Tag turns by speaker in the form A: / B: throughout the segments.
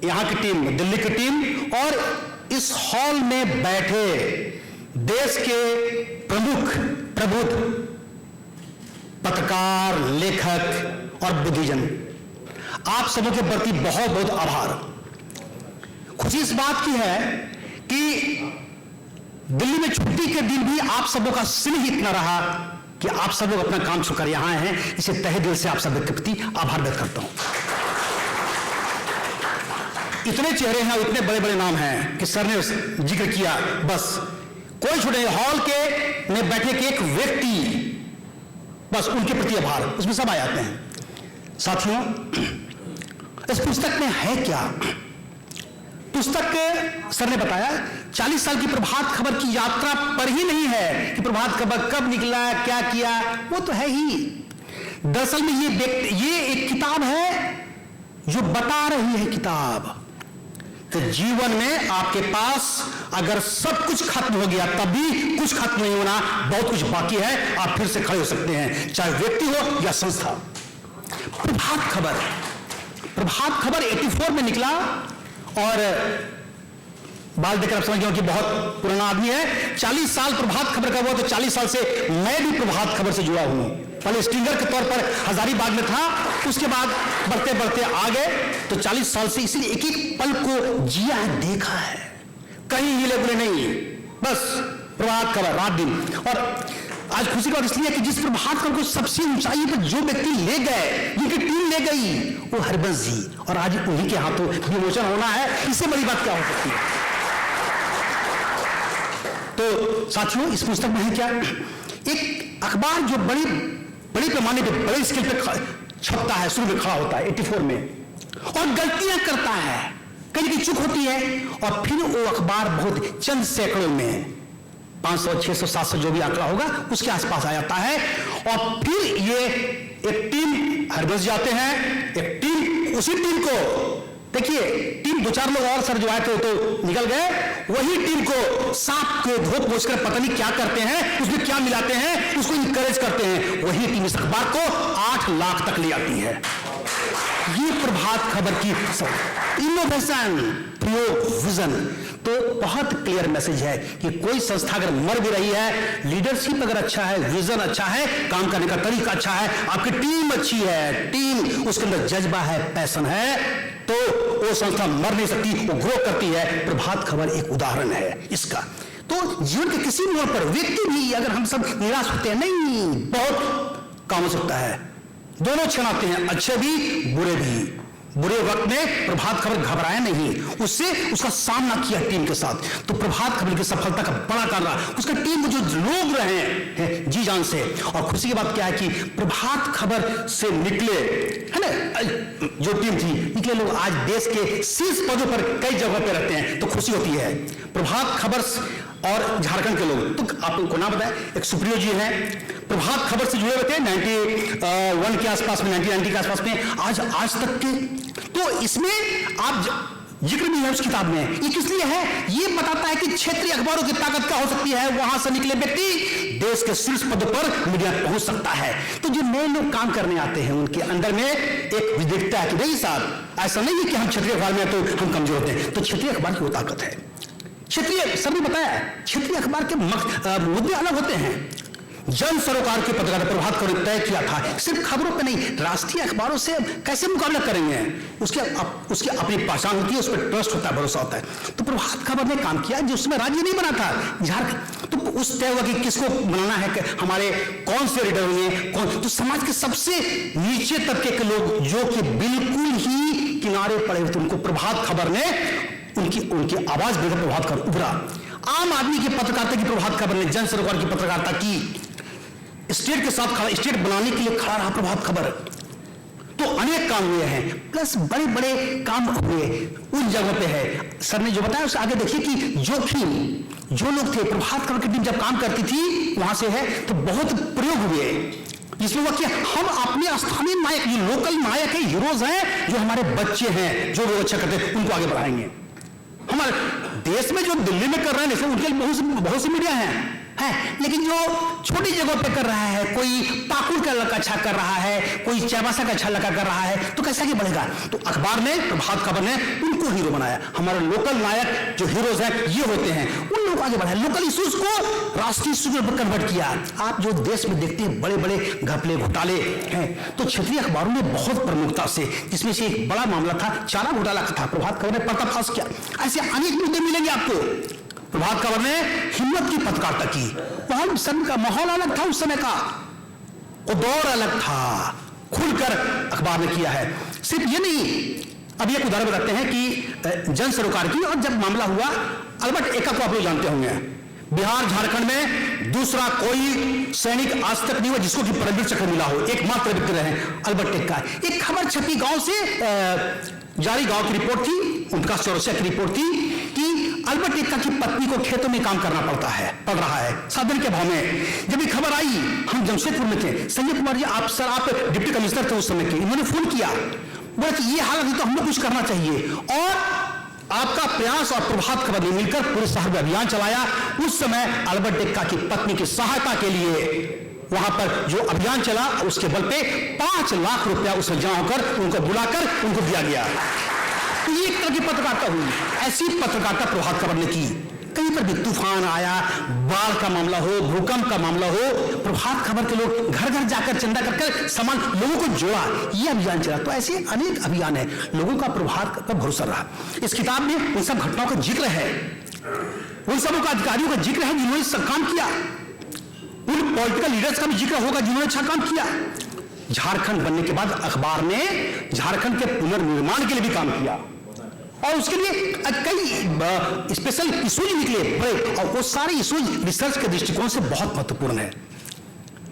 A: यहां की टीम, दिल्ली की टीम और इस हॉल में बैठे देश के प्रमुख प्रबुद्ध पत्रकार, लेखक और बुद्धिजन, आप सबों के प्रति बहुत बहुत आभार। खुशी इस बात की है कि दिल्ली में छुट्टी के दिन भी आप सबों का स्नेह इतना रहा कि आप सब लोग अपना काम छोड़कर यहां आए हैं। इसे तहे दिल से आप सब के प्रति आभार व्यक्त करता हूं। इतने चेहरे हैं, इतने बड़े बड़े नाम हैं कि सर ने जिक्र किया, बस कोई छोटे हॉल के में बैठे के एक व्यक्ति, बस उनके प्रति आभार, उसमें सब आ जाते हैं। साथियों, इस पुस्तक में है क्या? पुस्तक सर ने बताया 40 साल की प्रभात खबर की यात्रा पर ही नहीं है कि प्रभात खबर कब निकला, क्या किया, वो तो है ही। दरअसल में ये एक किताब है जो बता रही है किताब कि जीवन में आपके पास अगर सब कुछ खत्म हो गया तब भी कुछ खत्म नहीं होना, बहुत कुछ बाकी है, आप फिर से खड़े हो सकते हैं, चाहे व्यक्ति हो या संस्था। प्रभात खबर 84 में निकला और बाल देखकर आप समझ गए कि बहुत पुराना आदमी है। 40 साल प्रभात खबर का हुआ, तो 40 साल से मैं भी प्रभात खबर से जुड़ा हूं। पहले स्टिंगर के तौर पर हजारीबाग में था, उसके बाद बढ़ते बढ़ते आ गए, तो 40 साल से इसलिए एक एक पल को जिया है, देखा है, कहीं हिले बुले नहीं, बस प्रभात खबर रात दिन। और आज खुशी की बात इसलिए कि जिस प्रभात खबर को सबसे ऊंचाई पर जो व्यक्ति ले गए, जिनकी टीम ले गई, वो हरबंस जी, और आज उन्हीं के हाथों विमोचन होना है। इससे बड़ी बात क्या हो सकती है? तो साथियों, इस पुस्तक में है क्या? एक अखबार जो बड़ी पैमाने पे, बड़े स्केल पे छपता है, शुरू में खड़ा होता है 84 में, और गलतियां करता है, कहीं की चूक होती है, और फिर वो अखबार बहुत चंद सैकड़ों में 500, 600, 700 जो भी आंकड़ा होगा उसके आसपास आ जाता है। और फिर ये एक टीम हरबंस जाते हैं, एक टीम, उसी टीम को देखिए, टीम 2-4 लोग और सर जो आए थे तो निकल गए, वही टीम को सांप को धो पोछ कर पता नहीं क्या करते हैं, उसमें क्या मिलाते हैं, उसको इनकरेज करते हैं, वही टीम इस अखबार को 8 लाख तक ले आती है। ये प्रभात खबर की इनोवेशन, प्रयोग, विजन। तो बहुत क्लियर मैसेज है कि कोई संस्था अगर मर भी रही है, लीडरशिप अगर अच्छा है, विजन अच्छा है, काम करने का तरीका अच्छा है, आपकी टीम अच्छी है, टीम उसके अंदर जज्बा है, पैशन है, तो वो संस्था मर नहीं सकती, वो ग्रो करती है। प्रभात खबर एक उदाहरण है इसका। तो जीवन के किसी मोड़ पर व्यक्ति भी, अगर हम सब निराश होते हैं, नहीं, बहुत काम हो सकता है, दोनों क्षण आते हैं, अच्छे भी बुरे भी। बुरे वक्त में प्रभात खबर घबराया नहीं, उससे उसका सामना किया टीम के साथ। तो प्रभात खबर की सफलता का बड़ा कारण रहा उसका टीम में जो लोग रहे हैं जी जान से। और खुशी की बात क्या है कि प्रभात खबर से निकले, है ना, जो टीम थी, निकले लोग आज देश के शीर्ष पदों पर कई जगहों पर रहते हैं, तो खुशी होती है। प्रभात खबर और झारखंड के लोग, तो आप उनको ना बताएं, एक सुप्रियो जी हैं, प्रभात खबर से जुड़े हुए थे 91 के आसपास में, 1990 के आसपास में, आज तक के। तो इसमें आप जिक्र भी है उस किताब में। ये किस लिए है? ये बताता है कि क्षेत्रीय अखबारों की ताकत क्या हो सकती है, वहां से निकले व्यक्ति देश के शीर्ष पद पर मीडिया पहुंच सकता है। तो जो नए लोग काम करने आते हैं, उनके अंदर में एक विविधता है कि नहीं साहब, ऐसा नहीं है कि हम क्षेत्रीय अखबार में तो हम कमजोर होते हैं। तो क्षेत्रीय अखबार की वो ताकत है। क्षेत्रीय, सर ने बताया, क्षेत्रीय अखबार के मुद्दे अलग होते हैं। जन सरोकार के पत्रकार प्रभात खबर तय किया था, सिर्फ खबरों पे नहीं, राष्ट्रीय अखबारों से कैसे मुकाबला करेंगे, उसकी अपनी पहचान होती है, उस पर ट्रस्ट होता है, भरोसा होता है। तो प्रभात खबर ने काम किया जिसमें राज्य नहीं बना था झारखंड, तो उस तय हुआ कि किसको बनाना है, हमारे कौन से रीडर होंगे, कौन, तो समाज के सबसे नीचे तबके के लोग जो कि बिल्कुल ही किनारे पड़े हुए थे, उनको प्रभात खबर ने उनकी आवाज देकर प्रभात खबर उभरा। आम आदमी की पत्रकारिता की प्रभात खबर ने, जन सरोकार की पत्रकारिता की, स्टेट के साथ खड़ा, स्टेट बनाने के लिए खड़ा रहा प्रभात खबर। तो अनेक काम हुए हैं, प्लस बड़े बड़े काम हुए उन जगहों पे है। सर ने जो बताया उससे आगे देखिए कि जोखिम, जो लोग थे, प्रभात खबर की टीम जब काम करती थी वहां से है, तो बहुत प्रयोग हुए जिसमें हुआ कि हम अपने स्थानीय नायक, जो लोकल नायक है, हीरोज हैं, जो हमारे बच्चे हैं, जो लोग अच्छा करते हैं, उनको आगे बढ़ाएंगे। हमारे देश में जो दिल्ली में कर रहे हैं, उनके बहुत सी मीडिया हैं, है, लेकिन जो छोटी जगहों पे कर रहा है, कोई पाकुड़ का लड़का अच्छा कर रहा है, कोई चाईबासा का अच्छा लड़का कर रहा है, तो कैसा कि बढ़ेगा। तो अखबार ने, प्रभात खबर ने उनको हीरो बनाया। हमारे लोकल नायक जो हीरोज हैं ये होते हैं, उन लोगों को आगे बढ़ाया, लोकल इश्यूज को राष्ट्रीय इश्यूज में कन्वर्ट किया। आप जो देश में देखते हैं बड़े बड़े घपले घोटाले हैं, तो क्षेत्रीय अखबारों ने बहुत प्रमुखता से, जिसमें से एक बड़ा मामला था चारा घोटाला का था, प्रभात खबर ने पर्दाफाश किया। ऐसे अनेक मुद्दे मिलेंगे आपको। प्रभात खबर ने हिम्मत की पत्रकारिता की। बहुत समय का माहौल अलग था, उस समय का वो दौर अलग था, खुलकर अखबार ने किया है। सिर्फ ये नहीं, अब एक उदाहरण बताते हैं कि जन सरोकार की, और जब मामला हुआ, अल्बर्ट एक्का को आप लोग जानते होंगे, बिहार झारखंड में दूसरा कोई सैनिक आज तक नहीं हुआ जिसको कि परमवीर चक्र मिला हो, एकमात्र व्यक्ति रहे अल्बर्ट एक्का। एक खबर छपी गांव से, जारी गांव की रिपोर्ट थी, उनका चौरसिया की रिपोर्ट थी कि अल्बर्ट एक्का की पत्नी को खेतों में काम करना पड़ रहा है साधन के अभाव में। जब ये खबर आई, हम जमशेदपुर में थे, संजय कुमार जी आप डिप्टी कमिश्नर थे उस समय के, इन्होंने फोन किया, बोला कि ये हालत है तो हम लोग कुछ करना चाहिए, और आपका प्रयास और प्रभात खबर ने मिलकर पूरे शहर में अभियान चलाया। उस समय अल्बर्ट एक्का की पत्नी की सहायता के लिए वहां पर जो अभियान चला, उसके बल पे 5 लाख रुपया उसमें जमा होकर उनको बुलाकर उनको दिया गया। तो ये एक तरह की पत्रकारिता हुई। ऐसी पत्रकारिता प्रभात खबर ने की। कहीं पर भी तूफान आया, बाढ़ का मामला हो, भूकंप का मामला हो, प्रभात खबर के लोग घर घर जाकर चंदा कर सामान लोगों को जोड़ा, ये अभियान चला। तो ऐसे अनेक अभियान है, लोगों का प्रभात पर भरोसा रहा। इस किताब में उन सब घटनाओं का जिक्र है, उन सब अधिकारियों का जिक्र है जिन्होंने सब काम किया, उन पॉलिटिकल लीडर्स का भी जिक्र होगा जिन्होंने अच्छा काम किया। झारखंड बनने के बाद अखबार ने झारखंड के पुनर्निर्माण के लिए भी काम किया, और उसके लिए कई स्पेशल इश्यूज निकले बड़े, और वो सारे इश्यूज रिसर्च के दृष्टिकोण से बहुत महत्वपूर्ण है।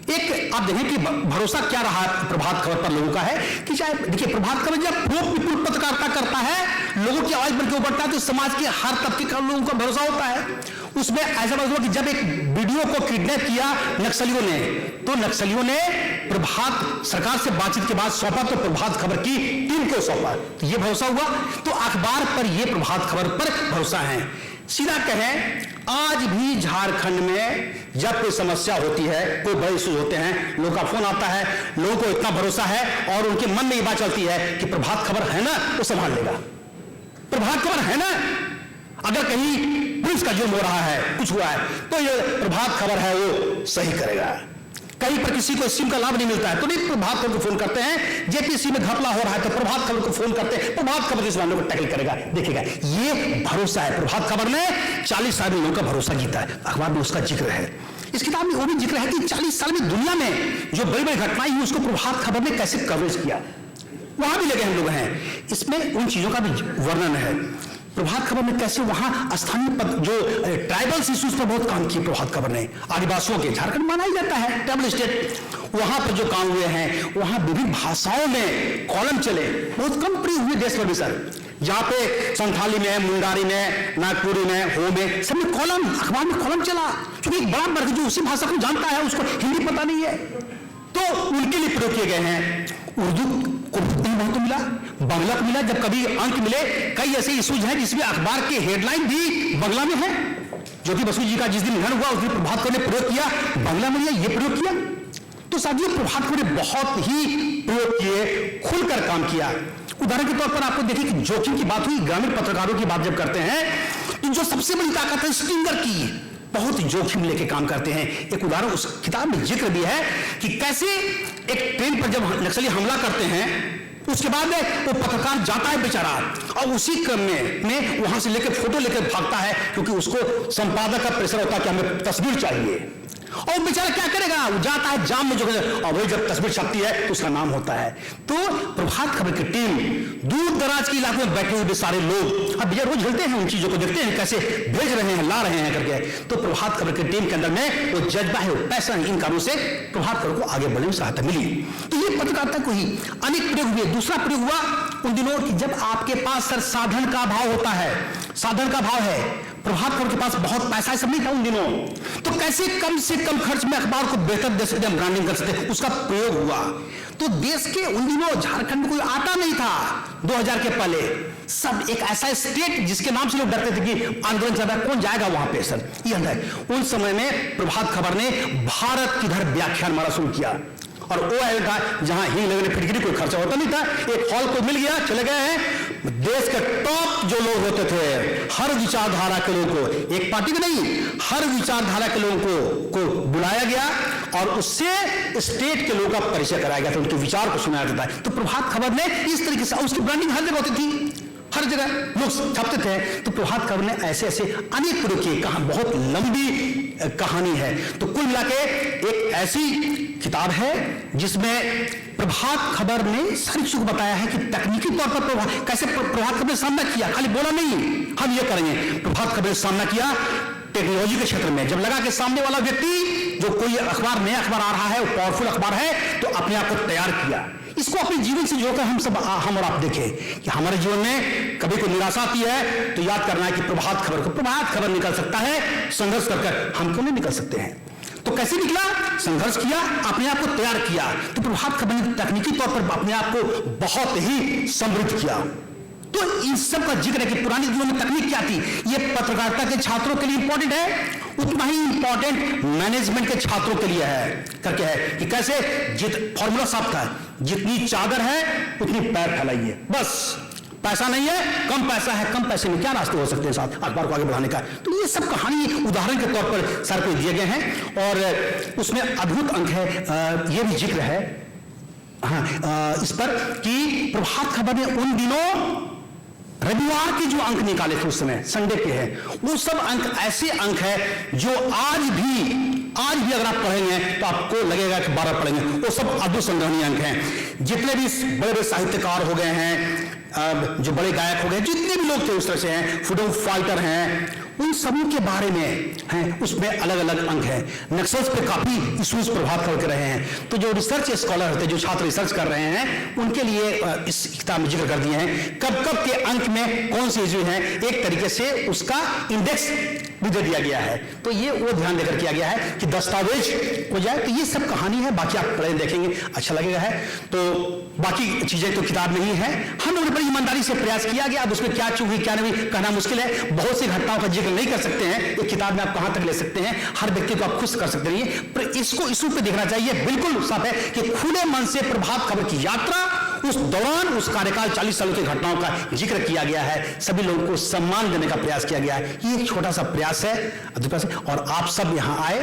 A: एक आप देखें कि भरोसा क्या रहा प्रभात खबर पर लोगों का है कि चाहे देखिए, प्रभात खबर जब प्रो पत्रकारिता करता है, लोगों की आवाज बढ़ के उभरता है, तो समाज के हर तबके का लोगों का भरोसा होता है। उसमें ऐसा बात हुआ कि जब एक वीडियो को किडनैप किया नक्सलियों ने, तो नक्सलियों ने प्रभात सरकार से बातचीत के बाद सौंपा, तो प्रभात खबर की टीम को सौंपा, तो ये भरोसा हुआ। तो अखबार पर ये प्रभात खबर पर भरोसा है। सीधा कहें, आज भी झारखंड में जब कोई समस्या होती है, कोई बड़े इश्यूज होते हैं, लोगों का फोन आता है, लोगों को इतना भरोसा है और उनके मन में ये बात चलती है कि प्रभात खबर है ना, वो संभाल लेगा। प्रभात खबर है ना, अगर कहीं पुलिस का जुर्म हो रहा है, कुछ हुआ है, तो ये प्रभात खबर है, वो सही करेगा। कहीं पर किसी को स्कीम का लाभ नहीं मिलता है, तो नहीं प्रभात खबर को फोन करते हैं। जेपीसी में घपला हो रहा है, तो प्रभात खबर को फोन करते हैं, प्रभात खबर इस मामले को टैकल करेगा, देखेगा। ये भरोसा है। प्रभात खबर ने 40 साल में लोगों का भरोसा जीता है। अखबार में उसका जिक्र है। इस किताब में वो भी जिक्र है कि 40 साल में दुनिया में जो बड़ी बड़ी घटनाएं हुई, उसको प्रभात खबर ने कैसे कवरेज किया, वहां भी लगे हम लोग हैं। इसमें उन चीजों का भी वर्णन है। प्रभात खबर ने कैसे वहां स्थानीय जो ट्राइबल्स इश्यूज पर बहुत काम किया। प्रभात खबर ने आदिवासियों के, झारखंड माना ही जाता है ट्राइबल स्टेट, वहां पर जो काम हुए हैं, वहां विभिन्न भाषाओं में कॉलम चले, बहुत कम प्रिय हुए देश भर में सर, जहां पे संथाली में, मुंडारी में, नागपुरी में, हो में, सब में कॉलम, अखबार में कॉलम चला। क्योंकि एक बड़ा वर्ग जो उसी भाषा को जानता है, उसको हिंदी पता नहीं है, तो उनके लिए प्रयोग किए गए हैं। उर्दू को बहुत मिला, बांग्ला को मिला, जब कभी अंक मिले, कई ऐसे इश्यूज हैं जिसमें अखबार के हेडलाइन भी बांग्ला में है। ज्योति बसु जी का जिस दिन निधन हुआ, उस दिन प्रभात खबर ने प्रयोग किया, बांग्ला में ये प्रयोग किया। तो साथियों, प्रभात खबर ने बहुत ही प्रयोग किए, खुलकर काम किया। उदाहरण के तौर पर आपको देखिए कि जोखिम की बात हुई, ग्रामीण पत्रकारों की बात जब करते हैं, तो जो सबसे बड़ी ताकत है स्टिंगर की, बहुत जोखिम लेके काम करते हैं। एक उदाहरण उस किताब में जिक्र भी है कि कैसे एक ट्रेन पर जब नक्सली हमला करते हैं, उसके बाद वो पत्रकार जाता है बेचारा, और उसी क्रम में वहां से लेकर फोटो लेकर भागता है, क्योंकि उसको संपादक का प्रेशर होता है कि हमें तस्वीर चाहिए। और बेचारा क्या करेगा, वो जाता है जाम में, जो और वही जब तस्वीर छपती है तो उसका नाम होता है। तो प्रभात खबर की टीम दूर दराज के इलाकों में बैठे हुए सारे लोग अब भैया रोज हिलते हैं, उन चीजों को देखते हैं कैसे भेज रहे हैं, ला रहे हैं करके। तो प्रभात खबर की टीम के अंदर में वो जज्बा है, वो पैसा है, इन कारणों से प्रभात खबर को आगे बढ़ने में सहायता मिली। तो ये पत्रकारिता को ही अनेक प्रयोग हुए। दूसरा प्रयोग हुआ उन दिनों कि जब आपके पास सर साधन का अभाव होता है, साधन का अभाव है, प्रभात खबर के पास बहुत पैसा सब नहीं था उन दिनों, तो कैसे कम से कम खर्च में अखबार को बेहतर दे सकते हैं, ब्रांडिंग कर सकते हैं, उसका प्रयोग हुआ। तो देश के उन दिनों झारखंड में कोई आता नहीं था 2000 के पहले, सब एक ऐसा स्टेट जिसके नाम से लोग डरते थे कि आंदोलन चल रहा है, कौन जाएगा वहां पे सर, ये अंदर। उन समय में प्रभात खबर ने भारत किधर व्याख्यान मारा शुरू किया, और वो था जहां ही लगने फिटकरी कोई खर्चा होता नहीं था, एक हॉल को मिल गया, चले गए हैं। देश के टॉप जो लोग होते थे, हर विचारधारा के लोगों को, एक पार्टी के नहीं, हर विचारधारा के लोगों को बुलाया गया और उससे स्टेट के लोगों का परिचय कराया गया था, उनके विचार को सुनाया जाता है। तो प्रभात खबर ने इस तरीके से, उसकी ब्रांडिंग हर जगह होती थी, हर जगह लोग छपते थे। तो प्रभात खबर ने ऐसे ऐसे अनेक तरह की बहुत लंबी कहानी है। तो कुल मिला के एक ऐसी किताब है जिसमें प्रभात खबर ने सारी चीजों को बताया है कि तकनीकी तौर पर कैसे प्रभात खबर ने सामना किया, खाली बोला नहीं हम ये करेंगे, प्रभात खबर ने सामना किया टेक्नोलॉजी के क्षेत्र में। जब लगा कि सामने वाला व्यक्ति जो कोई अखबार, नया अखबार आ रहा है, वो पावरफुल अखबार है, तो अपने आप को तैयार किया। इसको अपने जीवन से जोड़कर हम और आप देखें कि हमारे जीवन में कभी कोई निराशा आती है तो याद करना है कि प्रभात खबर निकल सकता है, संघर्ष कर हम क्यों नहीं निकल सकते हैं। तो कैसे निकला, संघर्ष किया, अपने आप को तैयार किया। तो प्रभात खबर ने तकनीकी तौर पर अपने आप को बहुत ही समृद्ध किया। तो इन सब का जिक्र है कि पुराने दिनों में तकनीक क्या थी, ये पत्रकारिता के छात्रों के लिए इंपॉर्टेंट है, उतना ही इंपॉर्टेंट मैनेजमेंट के छात्रों के लिए है करके है कि कैसे फॉर्मूला साफ था, जितनी चादर है उतनी पैर फैलाइए, बस पैसा नहीं है, कम पैसा है, कम पैसे में क्या रास्ते हो सकते हैं साथ अखबार को आगे बढ़ाने का। तो ये सब कहानी उदाहरण के तौर पर सर पे दिए गए हैं और उसमें अद्भुत अंक है, ये भी जिक्र है इस पर कि प्रभात खबर ने उन दिनों रविवार के जो अंक निकाले थे उस समय, संडे के हैं, वो सब अंक ऐसे अंक है जो आज भी अगर आप पढ़ेंगे तो आपको लगेगा कि 12 पढ़ेंगे, वो सब अद्भुत संग्रहणीय अंक हैं। जितने भी बड़े बड़े साहित्यकार हो गए हैं, जो बड़े गायक हो गए, जितने भी लोग थे उस तरह से हैं, फ्रीडम फाइटर हैं, उन सभी के बारे में हैं, उसमें अलग अलग अंक हैं। नक्सल्स पे काफी इश्यूज प्रभात खबर के रहे हैं। तो जो रिसर्च स्कॉलर होते हैं, जो छात्र रिसर्च कर रहे हैं, उनके लिए इस किताब में जिक्र कर दिए हैं कब कब के अंक में कौन सी इश्यू है, एक तरीके से उसका इंडेक्स भी दे दिया गया है। तो ये वो ध्यान देकर किया गया है कि दस्तावेज हो जाए। तो ये सब कहानी है, बाकी आप पढ़े देखेंगे अच्छा लगेगा है। तो बाकी चीजें तो किताब में ही है, हम लोगों ने बड़ी ईमानदारी से प्रयास किया गया। अब उसमें क्या चूक हुई क्या नहीं कहना मुश्किल है, बहुत सी घटनाओं का जिक्र नहीं कर सकते हैं, एक किताब में आप कहां तक ले सकते हैं, हर व्यक्ति को आप खुश कर सकते नहीं, पर इसको इशू पे देखना चाहिए। बिल्कुल साफ है कि खुले मन से प्रभात खबर की यात्रा, उस दौरान उस कार्यकाल 40 सालों की घटनाओं का जिक्र किया गया है, सभी लोगों को सम्मान देने का प्रयास किया गया है। ये एक छोटा सा प्रयास है और आप सब यहां आए,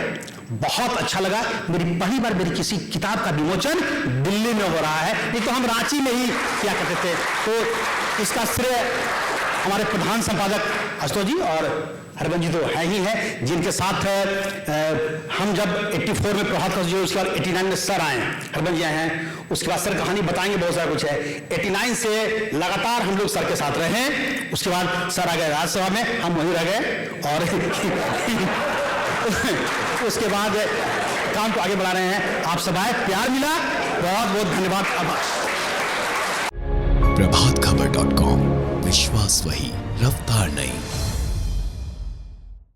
A: बहुत अच्छा लगा। मेरी पहली बार मेरी किसी किताब का विमोचन दिल्ली में हो रहा है, नहीं तो हम रांची में ही किया करते थे। तो इसका श्रेय हमारे प्रधान संपादक आशुतोष जी और हरबंस जी तो है ही है, जिनके साथ हम जब 84 में प्रभात खबर जो, उसके बाद 89 में सर आए, हरबंस जी आए हैं, उसके बाद सर कहानी बताएंगे, बहुत सारा कुछ है। 89 से लगातार हम लोग सर के साथ रहे हैं, उसके बाद सर आ गए राज्यसभा में, हम वहीं रह गए और उसके बाद काम को आगे बढ़ा रहे हैं। आप सब आए, प्यार मिला, बहुत बहुत धन्यवाद।
B: प्रभातखबर.com, विश्वास वही, रफ्तार नहीं।